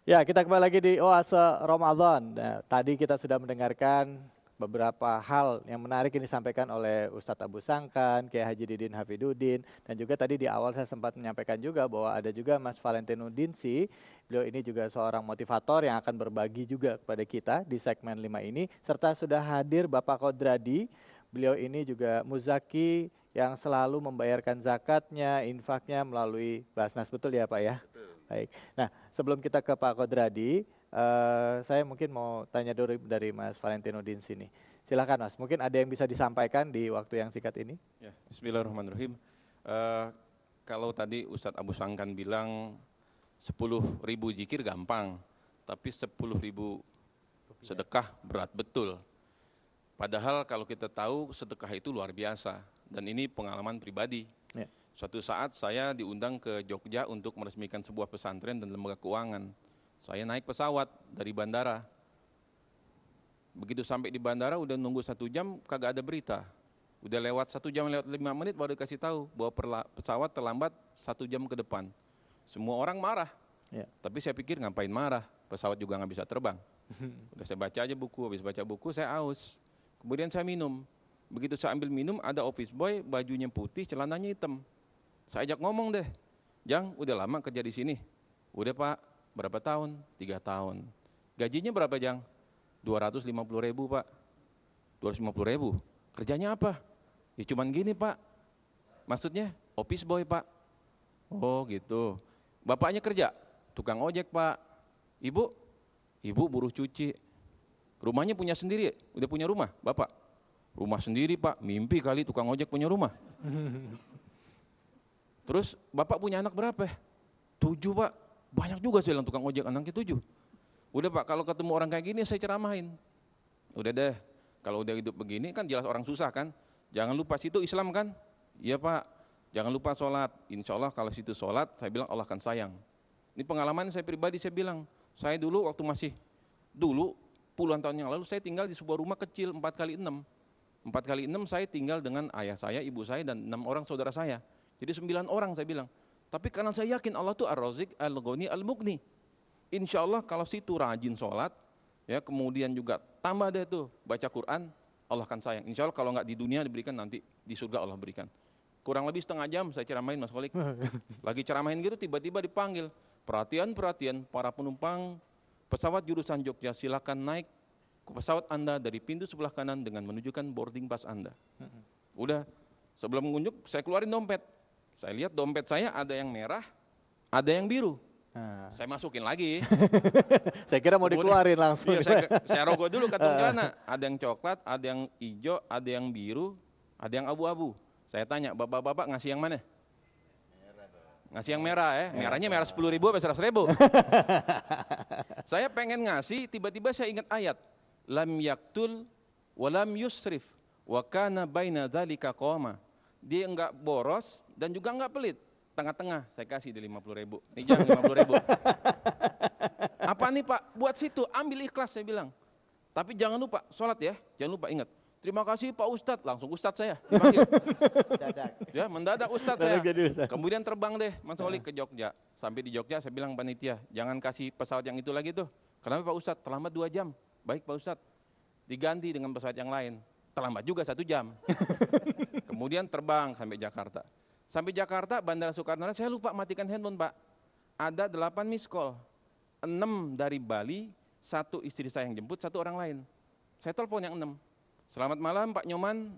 Ya, kita kembali lagi di Oase Ramadan. Nah, tadi kita sudah mendengarkan beberapa hal yang menarik yang disampaikan oleh Ustadz Abu Sangkan, Kiai Haji Didin Hafidudin, dan juga tadi di awal saya sempat menyampaikan juga bahwa ada juga Mas Valentino Dinsi. Beliau ini juga seorang motivator yang akan berbagi juga kepada kita di segmen 5 ini. Serta sudah hadir Bapak Kodradi. Beliau ini juga muzaki yang selalu membayarkan zakatnya, infaknya melalui Basnas. Betul ya Pak ya? Baik. Nah, sebelum kita ke Pak Kodradi, saya mungkin mau tanya dulu dari Mas Valentino Din sini. Silakan Mas, mungkin ada yang bisa disampaikan di waktu yang singkat ini? Ya, Bismillahirrahmanirrahim. Eh, Kalau tadi Ustadz Abu Sangkan bilang 10.000 zikir gampang, tapi 10.000 sedekah berat betul. Padahal kalau kita tahu sedekah itu luar biasa, dan ini pengalaman pribadi. Ya. Suatu saat saya diundang ke Jogja untuk meresmikan sebuah pesantren dan lembaga keuangan. Saya naik pesawat dari bandara. Begitu sampai di bandara udah nunggu 1 jam, kagak ada berita. Udah lewat 1 jam, lewat 5 menit baru dikasih tahu bahwa pesawat terlambat 1 jam ke depan. Semua orang marah. Ya. Tapi saya pikir ngapain marah, pesawat juga nggak bisa terbang. Udah saya baca aja buku, habis baca buku saya aus. Kemudian saya minum. Begitu saya ambil minum, ada office boy, bajunya putih, celananya hitam. Saya ajak ngomong deh, Jang, udah lama kerja di sini? Udah Pak, berapa tahun? 3 tahun. Gajinya berapa Jang? 250.000 Pak. 250.000. Kerjanya apa? Ya cuman gini Pak. Maksudnya office boy Pak. Oh gitu. Bapaknya kerja? Tukang ojek Pak. Ibu? Ibu buruh cuci. Rumahnya punya sendiri? Udah punya rumah Bapak? Rumah sendiri Pak. Mimpi kali tukang ojek punya rumah. Terus Bapak punya anak berapa? 7 Pak. Banyak juga saya bilang tukang ojek anaknya 7. Udah Pak, kalau ketemu orang kayak gini saya ceramahin. Udah deh, kalau udah hidup begini kan jelas orang susah kan. Jangan lupa situ Islam kan? Iya Pak, jangan lupa sholat. Insya Allah kalau situ sholat, saya bilang Allah akan sayang. Ini pengalaman saya pribadi, saya bilang, saya dulu waktu masih dulu puluhan tahun yang lalu saya tinggal di sebuah rumah kecil 4x6. 4x6 saya tinggal dengan ayah saya, ibu saya, dan 6 orang saudara saya. Jadi 9 orang saya bilang. Tapi karena saya yakin Allah itu Ar-Razik, Al-Ghani, Al-Mughni. Insya Allah kalau situ rajin sholat, ya kemudian juga tambah deh tuh baca Quran, Allah akan sayang. Insya Allah kalau nggak di dunia diberikan, nanti di surga Allah berikan. Kurang lebih setengah jam saya ceramain Mas Kholik. Lagi ceramain gitu tiba-tiba dipanggil. Perhatian para penumpang pesawat jurusan Jogja, silakan naik ke pesawat Anda dari pintu sebelah kanan dengan menunjukkan boarding pass Anda. Udah, sebelum mengunjuk saya keluarin dompet. Saya lihat dompet saya ada yang merah, ada yang biru. Nah. Saya masukin lagi. Saya kira mau dikeluarin langsung. Iya, saya rogoh dulu kantong celana. Ada yang coklat, ada yang hijau, ada yang biru, ada yang abu-abu. Saya tanya, bapak-bapak ngasih yang mana? Ngasih yang merah ya, merahnya merah 10.000 apa 100.000? Saya pengen ngasih, tiba-tiba saya ingat ayat. Lam yaktul walam yusrif wa kana baina dzalika qoma. Dia enggak boros dan juga enggak pelit. Tengah-tengah saya kasih di 50.000. Nih jangan 50.000. Apa nih Pak? Buat situ, ambil ikhlas saya bilang. Tapi jangan lupa sholat ya, jangan lupa ingat. Terima kasih Pak Ustadz, langsung Ustadz saya dipanggil. Ya, mendadak Ustadz saya. Kemudian terbang deh Mas Kholik ke Jogja. Sampai di Jogja saya bilang panitia, jangan kasih pesawat yang itu lagi tuh. Kenapa Pak Ustadz? Terlambat 2 jam. Baik Pak Ustadz, diganti dengan pesawat yang lain. Terlambat juga 1 jam. Kemudian terbang sampai Jakarta. Sampai Jakarta, Bandara Soekarno-Hatta, saya lupa matikan handphone Pak. Ada 8 miss call. 6 dari Bali, 1 istri saya yang jemput, 1 orang lain. Saya telepon yang 6. Selamat malam Pak Nyoman,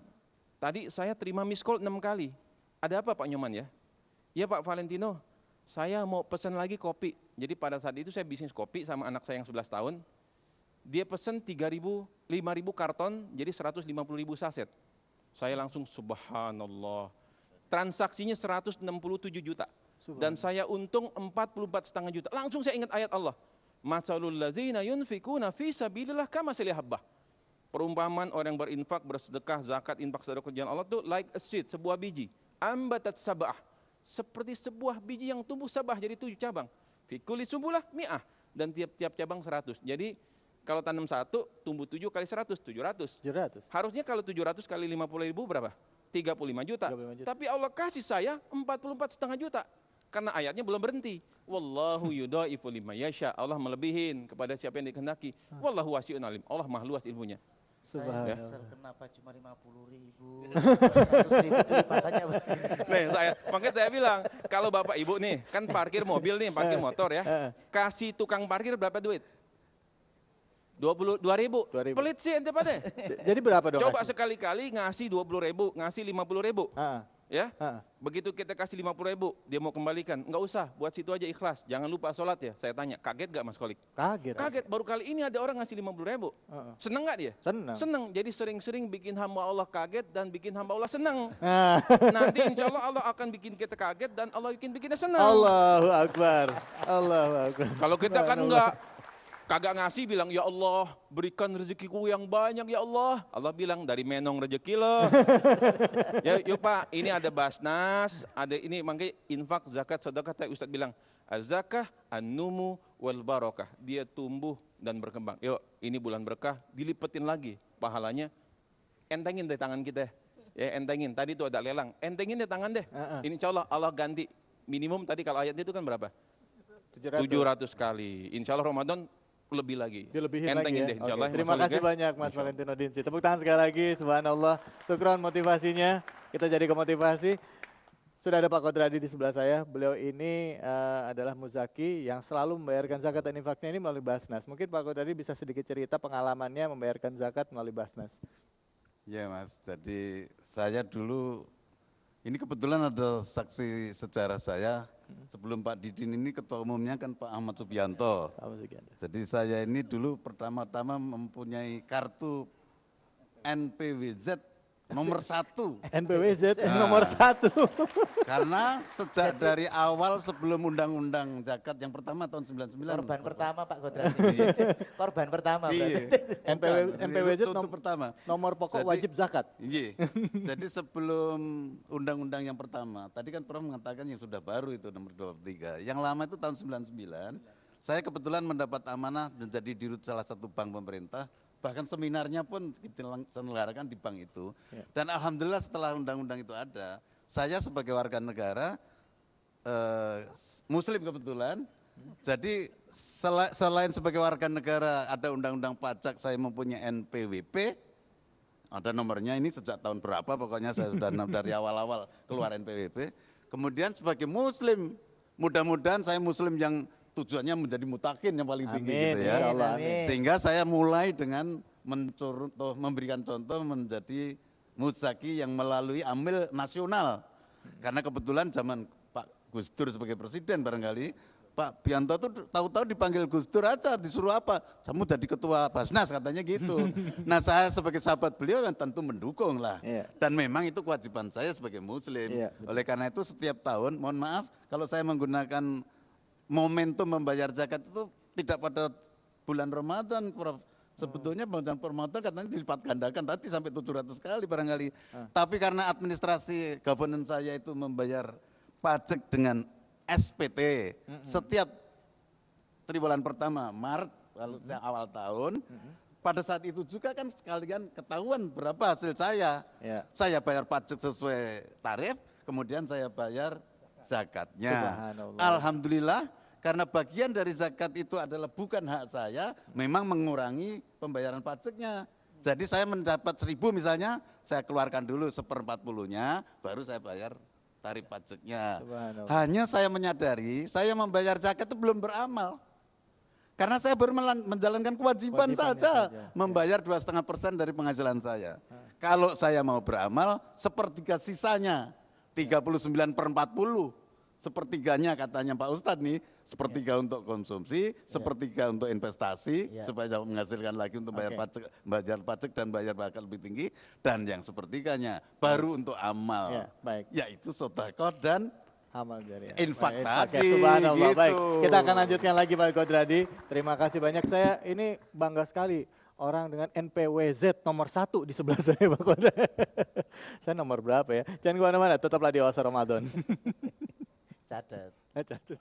tadi saya terima miss call 6 kali. Ada apa Pak Nyoman ya? Ya Pak Valentino, saya mau pesan lagi kopi. Jadi pada saat itu saya bisnis kopi sama anak saya yang 11 tahun. Dia pesan 3.000, 5.000 karton, jadi 150.000 saset. Saya langsung subhanallah. Transaksinya 167 juta. Dan saya untung 44,5 juta. Langsung saya ingat ayat Allah. Masalul ladzina yunfikuna fi sabilillah kamathali habbah. Perumpamaan orang yang berinfak, bersedekah, zakat, infak, sedekah jalan Allah itu like a seed, sebuah biji. Ambatat sabah. Seperti sebuah biji yang tumbuh sabah jadi 7 cabang. Fi kulli sumbulah mi'ah, dan tiap-tiap cabang 100. Jadi kalau tanam 1, tumbuh 7 kali 100, 700. Harusnya kalau 700 kali 50.000 berapa? 35 juta. Tapi Allah kasih saya 44,5 juta. Karena ayatnya belum berhenti. Wallahu yudha'ifu liman yasha. Allah melebihin kepada siapa yang dikehendaki. Wallahu wasi'un alim. Allah maha luas ilmunya. Subhanallah. Saya kenapa cuma 50.000, 100.000 itu lipatnya. Nih, makanya saya bilang, kalau Bapak Ibu nih, kan parkir mobil nih, parkir motor ya. Kasih tukang parkir berapa duit? 22.000. 2.000. Pelit sih ente pada. Jadi berapa dong? Coba kasih? sekali-kali ngasih 20.000, ngasih 50.000. Ya, Heeh. begitu kita kasih 50.000, dia mau kembalikan, nggak usah, buat situ aja ikhlas, jangan lupa sholat ya. Saya tanya, kaget gak Mas Kolik? Kaget. Kaget, baru kali ini ada orang ngasih 50.000. Seneng nggak dia? Senang. Seneng, jadi sering-sering bikin hamba Allah kaget dan bikin hamba Allah seneng. Ah. Nanti insya Allah Allah akan bikin kita kaget dan Allah bikin kita senang. Allahu Akbar. Allahu Akbar. Kalau kita kan enggak, kagak ngasih bilang, ya Allah berikan rezekiku yang banyak ya Allah. Allah bilang dari menong rezeki lo. Ya yuk Pak, ini ada basnas, ada ini makanya infak, zakat, sedekah. Ustadz bilang, az-zakah, an-numu, wal barokah. Dia tumbuh dan berkembang. Yuk ini bulan berkah, dilipetin lagi pahalanya. Entengin deh tangan kita. Ya entengin, tadi itu ada lelang. Entengin deh tangan deh. Ini insya Allah Allah ganti. Minimum tadi kalau ayatnya itu kan berapa? 700 kali. Insya Allah Ramadan lebih lagi. Dilebihin Entengin lagi ya. deh insya Oke. Allah. Terima kasih banyak Mas Valentino Dinsi. Tepuk tangan sekali lagi, subhanallah. Syukron motivasinya. Kita jadi ke motivasi. Sudah ada Pak Kodradi di sebelah saya. Beliau ini adalah muzaki yang selalu membayarkan zakat dan infaknya ini melalui Basnas. Mungkin Pak Kodradi bisa sedikit cerita pengalamannya membayarkan zakat melalui Basnas. Ya Mas, jadi saya dulu, ini kebetulan ada saksi sejarah saya, sebelum Pak Didin ini ketua umumnya kan Pak Ahmad Subianto. Jadi saya ini dulu pertama-tama mempunyai kartu NPWZ nomor 1. NPWZ nomor 1. Karena sejak dari awal sebelum undang-undang zakat yang pertama tahun 99. Korban pertama Pak Kodradi. Korban pertama Iya. berarti. NPWZ Contoh pertama. nomor pokok Jadi- wajib zakat. Iya. Jadi sebelum undang-undang yang pertama, tadi kan Prof mengatakan yang sudah baru itu nomor 23. Yang lama itu tahun 99. Saya kebetulan mendapat amanah menjadi dirut salah satu bank pemerintah. Bahkan seminarnya pun diselenggarakan di bank itu. Dan alhamdulillah setelah undang-undang itu ada, saya sebagai warga negara Muslim kebetulan. Jadi selain sebagai warga negara ada undang-undang pajak, saya mempunyai NPWP. Ada nomornya ini sejak tahun berapa, pokoknya saya sudah dari awal-awal keluar NPWP. Kemudian sebagai Muslim, mudah-mudahan saya Muslim yang tujuannya menjadi mutakin yang paling tinggi Amin, gitu ya. insya Allah, amin. Sehingga saya mulai dengan memberikan contoh menjadi muzaki yang melalui amil nasional. Karena kebetulan zaman Pak Gus Dur sebagai presiden barangkali, Pak Bianto tuh tahu-tahu dipanggil Gus Dur aja, disuruh apa? Kamu jadi ketua Basnas katanya gitu. Nah saya sebagai sahabat beliau kan tentu mendukung lah. Iya. Dan memang itu kewajiban saya sebagai Muslim. Iya, betul. Oleh karena itu setiap tahun, mohon maaf kalau saya menggunakan momentum membayar zakat itu tidak pada bulan Ramadan, Prof. Sebetulnya bulan Ramadan katanya dilipat gandakan tadi sampai 700 kali barangkali. Tapi karena administrasi governance saya itu membayar pajak dengan SPT setiap triwulan pertama Maret lalu awal tahun. Pada saat itu juga kan sekalian ketahuan berapa hasil saya. Ya. Saya bayar pajak sesuai tarif, kemudian saya bayar zakatnya. Subhanallah. Alhamdulillah karena bagian dari zakat itu adalah bukan hak saya, memang mengurangi pembayaran pajaknya. Jadi saya mendapat 1.000 misalnya, saya keluarkan dulu 1/40-nya, baru saya bayar tarif pajaknya. Subhanallah. Hanya saya menyadari, saya membayar zakat itu belum beramal. Karena saya baru menjalankan kewajiban Kewajibannya saja, saja. membayar 2,5% dari penghasilan saya. Kalau saya mau beramal, sepertiga sisanya, 39/40, sepertiganya katanya Pak Ustadz nih, sepertiga untuk konsumsi, sepertiga untuk investasi, supaya menghasilkan lagi untuk bayar pajak dan bayar bakal lebih tinggi, dan yang sepertiganya baru untuk amal, Ya, baik. yaitu sedekah dan Amal jariah. infak Baik, tadi, oke, subhanallah. gitu. Baik, kita akan lanjutkan lagi Pak Kodradi. Terima kasih banyak. Saya ini bangga sekali orang dengan NPWZ nomor 1 di sebelah saya Pak Kodradi. Saya nomor berapa ya? Jangan kemana-mana, tetaplah di Awasa Ramadan. Catat. Catat.